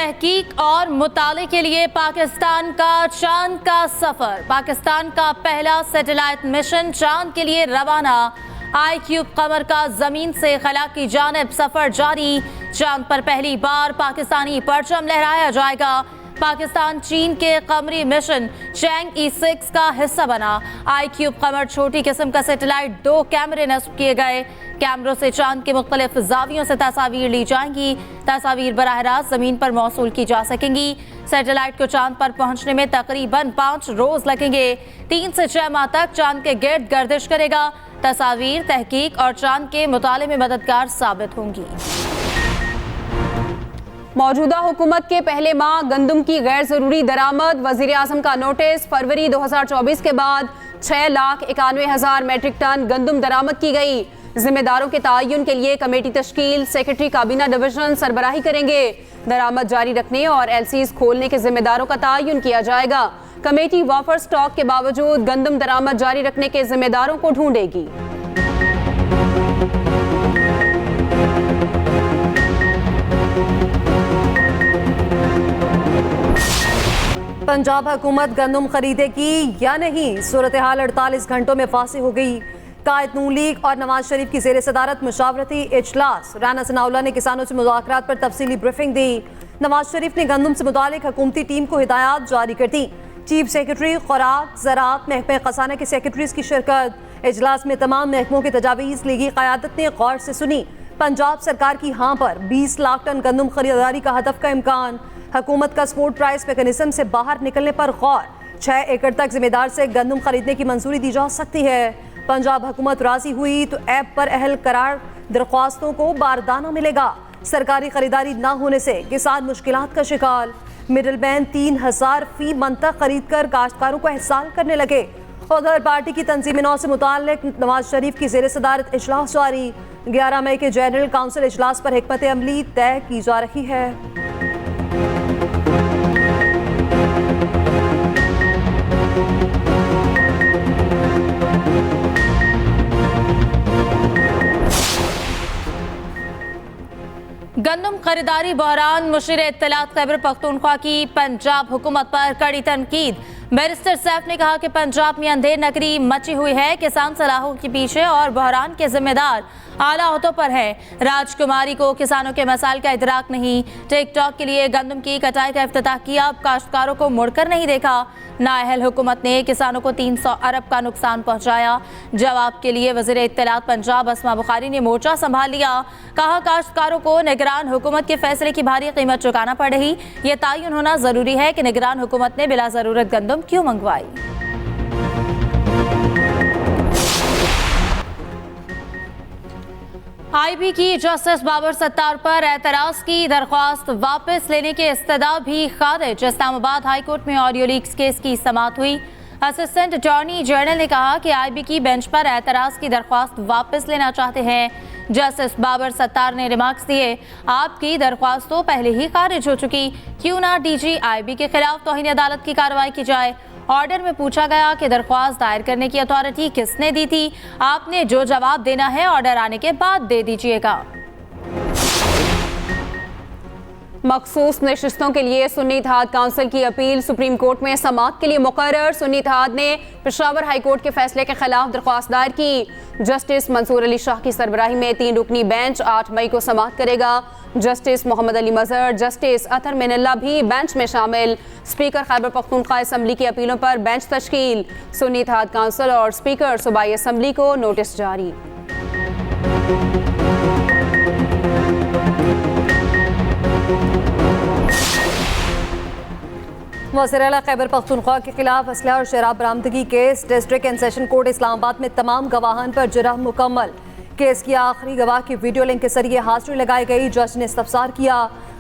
तहकीक और मुताले के लिए पाकिस्तान का चांद का सफर। पाकिस्तान का पहला सैटेलाइट मिशन चांद के लिए रवाना। ICube कमर का जमीन से खला की जानिब सफर जारी। चांद पर पहली बार पाकिस्तानी परचम लहराया जाएगा। पाकिस्तान चीन के कमरी मिशन चैंग E6 का हिस्सा बना। ICube कमर छोटी किस्म का सैटेलाइट, 2 कैमरे नस्ब किए गए। कैमरों से चांद के मुख्तलिफ जावियों से तस्वीर ली जाएंगी। तस्वीर बराह रास्त जमीन पर मौसूल की जा सकेंगी। सैटेलाइट को चांद पर पहुंचने में तकरीबन 5 रोज लगेंगे। 3 से 6 माह तक चांद के गिर्द गर्दिश करेगा। तस्वीर तहकीक और चांद के मुताले में मददगार साबित होंगी। मौजूदा हुकूमत के पहले माह गंदम की गैर जरूरी दरामद। वजीर आजम का नोटिस। फरवरी 2024 के बाद 6,91,000 मैट्रिक टन गंदम दरामद की गई। जिम्मेदारों के तयन के लिए कमेटी तश्कील। सेक्रेटरी काबीना डिवीजन सरबराही करेंगे। दरामद जारी रखने और LCs खोलने के जिम्मेदारों का तयन किया जाएगा। कमेटी वाफर स्टॉक के बावजूद गंदम दरामद जारी रखने के जिम्मेदारों को ढूंढेगी। पंजाब हुकूमत गंदम खरीदेगी या नहीं, सूरत हाल 48 घंटों में फांसी हो गई। कायद नून लीग और नवाज शरीफ की जेर सदारत मुशावरती इजलास। राना सनाउल्लाह ने किसानों से मुज़ाकरात पर तफसीली ब्रीफिंग दी। नवाज शरीफ ने गंदम से मुतालिक हुकूमती टीम को हिदायत जारी कर दी। चीफ सेक्रेटरी खुराक ज़राअत महकमे खजाना के सेक्रेटरीज की शिरकत। इजलास में तमाम महकमों की तजावीज़ लीगी क़यादत ने गौर से सुनी। पंजाब सरकार की हाँ पर 20 लाख टन गंदम खरीदारी का हदफ का इम्कान। हुकूमत का सपोर्ट प्राइस मैकेनिज्म से बाहर निकलने पर गौर। 6 एकड़ तक जिम्मेदार से गंदम खरीदने की मंजूरी दी जा सकती है। पंजाब हुकूमत राजी हुई तो ऐप पर अहल करार दरख्वास्तों को बारदाना मिलेगा। सरकारी खरीदारी न होने से किसान मुश्किलात का शिकार। मिडल मैन 3,000 फी मन तक खरीद कर काश्तकारों को एहसान करने लगे। उधर पार्टी की तंजीम नौ से मुताल्लिक नवाज शरीफ की जेर सदारत इजलास जारी। 11 मई के जनरल काउंसिल इजलास पर हिकमत अमली तय की जा रही है। गंदम खरीदारी बहरान। मुशीर इत्तलात खैबर पख्तूनख्वा की पंजाब हुकूमत पर कड़ी तनकीद। बैरिस्टर सैफ ने कहा कि पंजाब में अंधेर नगरी मची हुई है। किसान सलाहों के पीछे और बहरान के जिम्मेदार आला अहदों पर है। राजकुमारी को किसानों के मसाइल का इदराक नहीं। टिकटॉक के लिए गंदम की कटाई का इफ्तिताह किया, अब काश्तकारों को मुड़कर नहीं देखा। नाअहल हुकूमत ने किसानों को 300 अरब का नुकसान पहुंचाया। जवाब के लिए वज़ीर इत्तलात पंजाब अस्मा बुखारी ने मोर्चा संभाल लिया। कहा काश्तकारों को निगरान हुकूमत के फैसले की भारी कीमत चुकाना पड़ रही। ये तयन होना जरूरी है कि निगरान हुकूमत ने बिला जरूरत गंदम क्यों मंगवाई। IB की जस्टिस बाबर सत्तार पर एतराज की दरख्वास्त वापस लेने के इस्तदा भी खारिज। इस्लामाबाद हाई कोर्ट में ऑडियो लीक्स केस की समाअत हुई। असिस्टेंट अटॉर्नी जनरल ने कहा कि IB की बेंच पर एतराज की दरख्वास्त वापस लेना चाहते हैं। जस्टिस बाबर सत्तार ने रिमार्क्स दिए, आपकी दरख्वास्त तो पहले ही खारिज हो चुकी, क्यों ना DG IB के खिलाफ तौहीन अदालत की कार्रवाई की जाए। ऑर्डर में पूछा गया कि दरख्वास्त दायर करने की अथॉरिटी किसने दी थी। आपने जो जवाब देना है ऑर्डर आने के बाद दे दीजिएगा। मखसूस नशिस्तों के लिए सुन्नी इत्तेहाद काउंसिल की अपील सुप्रीम कोर्ट में समाअत के लिए मुकर्रर। सुन्नी इत्तेहाद ने पेशावर हाई कोर्ट के फैसले के खिलाफ दरख्वास्त दायर की। जस्टिस मंसूर अली शाह की सरबराही में 3 रुकनी बेंच 8 मई को समाअत करेगा। जस्टिस मोहम्मद अली मजहर, जस्टिस अतर मिनल्ला भी बेंच में शामिल। स्पीकर खैबर पख्तूनख्वा असम्बली की अपीलों पर बेंच तश्कील। सुन्नी इत्तेहाद काउंसिल और स्पीकर सूबाई असम्बली को नोटिस जारी। वज़ीर आला खैबर पख्तूनख्वा के खिलाफ असलहा और शराब बरामदगी case. District and session court Islamabad में तमाम गवाहान पर जुर्म मुकम्मल। केस की आखिरी गवाह की वीडियो लिंक के जरिए हाजिरी लगाई गई। जज ने इस्तफसार किया।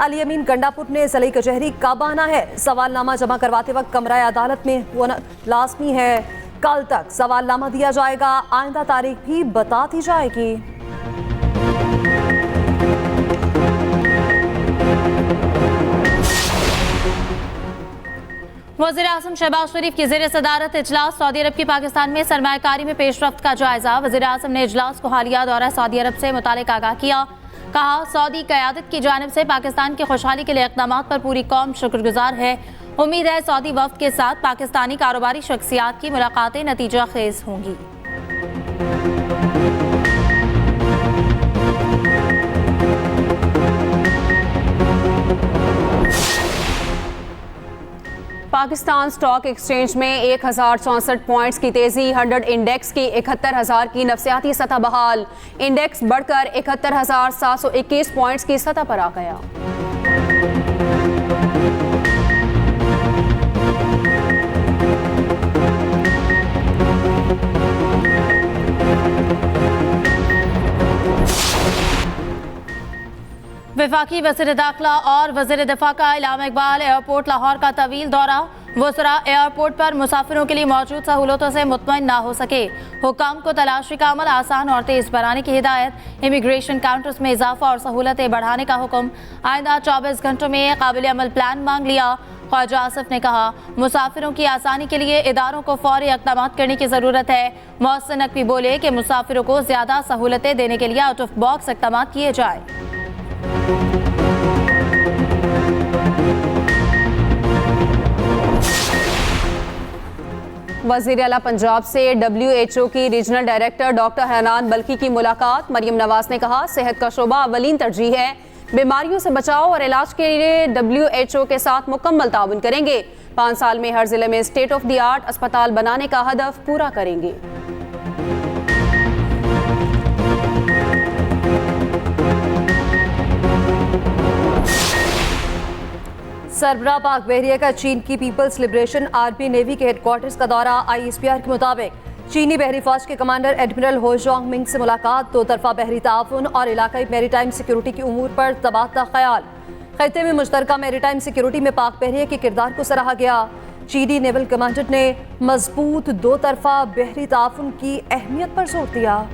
अली अमीन गंडापुर ने ज़िले कचहरी कब आना है, सवालनामा जमा करवाते वक्त कमरा अदालत में होना लाजमी है। कल तक सवालनामा दिया जाएगा, आइंदा तारीख भी बता दी जाएगी। वज़ीर आज़म शहबाज शरीफ की ज़ेर सदारत इजलास। सऊदी अरब की पाकिस्तान में सरमायाकारी में पेशरफ्त का जायजा। वज़ीर आज़म ने इजलास को हालिया दौरा सऊदी अरब से मुतालिक आगाह किया। कहा, सऊदी क़यादत की जानिब से पाकिस्तान की खुशहाली के लिए इक़दामात पर पूरी कौम शुक्रगुजार है। उम्मीद है सऊदी वफ़द के साथ पाकिस्तानी कारोबारी शख्सियात की मुलाकातें नतीजा खेज होंगी। पाकिस्तान स्टॉक एक्सचेंज में 1064 पॉइंट्स की तेजी, 100 इंडेक्स की 71,000 की नफसियाती सतह बहाल। इंडेक्स बढ़कर 71,721 पॉइंट्स की सतह पर आ गया। वफाकी वज़ीर दाखिला और वज़ीर दिफा का इलामा इकबाल एयरपोर्ट लाहौर का तवील दौरा। वज़रा एयरपोर्ट पर मुसाफिरों के लिए मौजूद सहूलतों से मुतमईन ना हो सके। हुकाम को तलाशी का अमल आसान और तेज़ बनाने की हिदायत। इमिग्रेशन काउंटर्स में इजाफा और सहूलतें बढ़ाने का हुक्म। आइंदा 24 घंटों में काबिल अमल प्लान मांग लिया। ख्वाजा आसिफ ने कहा, मुसाफिरों की आसानी के लिए इदारों को फौरी इक़दामात करने की ज़रूरत है। मोहसिन नकवी बोले कि मुसाफिरों को ज़्यादा सहूलतें देने के लिए आउट ऑफ बॉक्स इक़दामात किए जाए। वज़ीर आला पंजाब से WHO की रीजनल डायरेक्टर डॉक्टर हनान बल्की की मुलाकात। मरियम नवाज ने कहा, सेहत का शोबा अवलीन तरजीह है। बीमारियों से बचाव और इलाज के लिए WHO के साथ मुकम्मल ताउन करेंगे। 5 साल में हर जिले में स्टेट ऑफ द आर्ट अस्पताल बनाने का हदफ पूरा करेंगे। सरबराह पाक बहरिया का चीन की पीपल्स लिबरेशन आर्मी नेवी के हेडक्वार्टर्स का दौरा। ISPR के मुताबिक चीनी बहरी फौज के कमांडर एडमिरल हो जोंग मिंग से मुलाकात। दो तरफा बहरी ताउन और इलाकाई मैरीटाइम सिक्योरिटी की उमूर पर तबादला ख्याल। खित्ते में मुश्तरका मैरीटाइम सिक्योरिटी में पाक बहरिया के किरदार को सराहा गया। चीनी नेवल कमांडर ने मजबूत दो तरफा बहरी ताउन की अहमियत पर जोर दिया।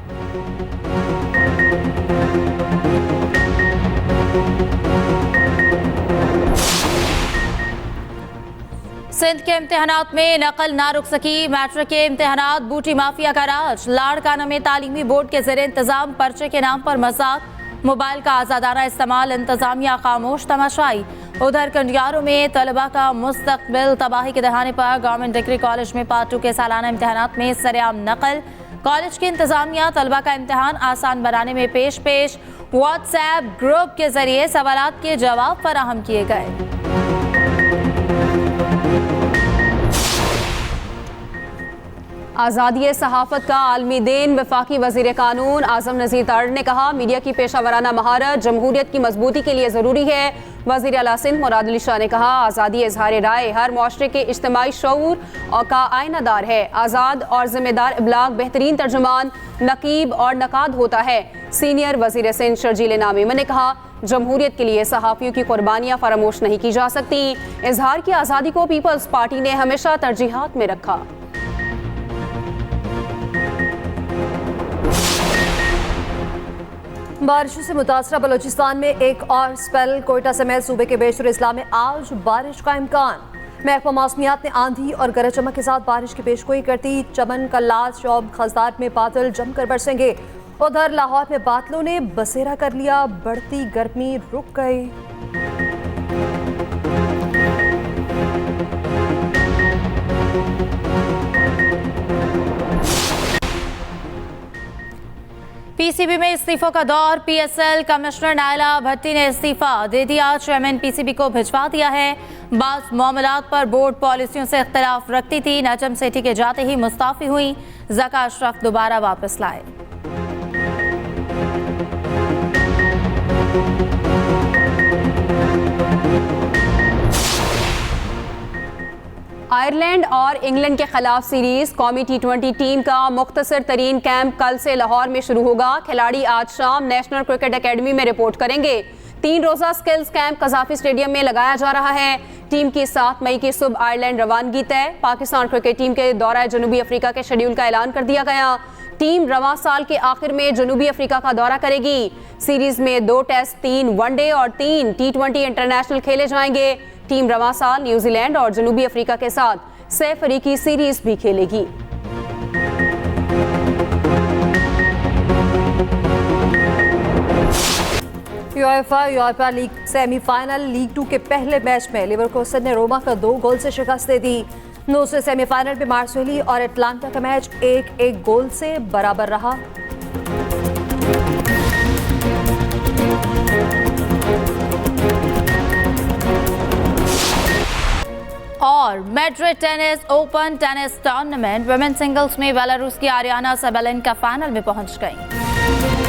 सिंध के इम्तिहानात में नकल ना रुक सकी। मैट्रिक के इम्तिहानात बूटी माफिया का राज। लाड़काना में तालीमी बोर्ड के ज़ेर इंतजाम पर्चे के नाम पर मजाक। मोबाइल का आज़ादाना इस्तेमाल, इंतजामिया खामोश तमाशाई। उधर कंडियारों में तलबा का मुस्तकबिल तबाही के दहाने पर गवर्नमेंट डिग्री कॉलेज में पार्ट 2 के सालाना इम्तिहानात में सरेआम नकल। कॉलेज की इंतजामिया तलबा का इम्तिहान आसान बनाने में पेश व्हाट्सएप ग्रुप के जरिए सवालात के जवाब फराहम किए गए। आज़ादी सहाफ़त का आलमी दिन। वफाकी वज़ीर कानून आज़म नज़ीर तारड़ ने कहा, मीडिया की पेशा वराना महारत जमहूरियत की मजबूती के लिए ज़रूरी है। वज़ीर आला सिंध मुराद अली शाह ने कहा, आज़ादी इज़हार राय हर मुआशरे के इज्तिमाई शऊर और का आयनादार है। आज़ाद और ज़िम्मेदार इब्लाग बेहतरीन तर्जुमान, नकीब और नकाद होता है। सीनियर वज़ीर सिंध शर्जील नामीम ने कहा, जमहूरियत के लिए सहाफ़ियों की कुर्बानियाँ फरामोश नहीं की जा सकती। इज़हार की आज़ादी को पीपल्स पार्टी ने हमेशा तरजीहात में रखा। बारिशों से मुतासरा बलोचिस्तान में एक और स्पेल। कोयटा समेत सूबे के बेशतर अजला में आज बारिश का इम्कान। महकमा मौसमियात ने आंधी और गरज चमक के साथ बारिश की पेशगोई करती। चमन, कल्लाज, शौब, खजदार में बादल जमकर बरसेंगे। उधर लाहौर में बादलों ने बसेरा कर लिया। बढ़ती गर्मी रुक गई। पीसीबी में इस्तीफों का दौर। PSL कमिश्नर नायला भट्टी ने इस्तीफा दे दिया। चेयरमैन PCB को भिजवा दिया है। बास मामलात पर बोर्ड पॉलिसियों से इख्तलाफ रखती थी। नजम सेठी के जाते ही मुस्ताफी हुई। ज़का अशरफ दोबारा वापस लाए। आयरलैंड और इंग्लैंड के खिलाफ सीरीज। कौमी T20 टीम का मुख्तसर तरीन कैंप कल से लाहौर में शुरू होगा। खिलाड़ी आज शाम नेशनल क्रिकेट एकेडमी में रिपोर्ट करेंगे। 3 रोज़ा स्किल्स कैंप कज़ाफी स्टेडियम में लगाया जा रहा है। टीम की 7 मई की सुबह आयरलैंड रवानगी तय। पाकिस्तान क्रिकेट टीम के दौरा जनूबी अफ्रीका के शेड्यूल का ऐलान कर दिया गया। टीम रवां साल के आखिर में जनूबी अफ्रीका का दौरा करेगी। सीरीज में 2 टेस्ट, 3 वनडे और 3 T20 इंटरनेशनल खेले जाएंगे। टीम रवां साल न्यूजीलैंड और जनूबी अफ्रीका के साथ 6 फरीकी सीरीज भी खेलेगी। UEFA Europa league semifinal league 2 के पहले मैच में लिवरकूसन ने रोमा को 2 गोल से शिकस्त दे दी। दूसरे सेमीफाइनल में मार्सेली और एटलांटा का मैच 1-1 गोल से बराबर रहा। और Madrid tennis open tennis tournament women singles में बेलारूस की आरियाना सबलेंका फाइनल में पहुंच गई।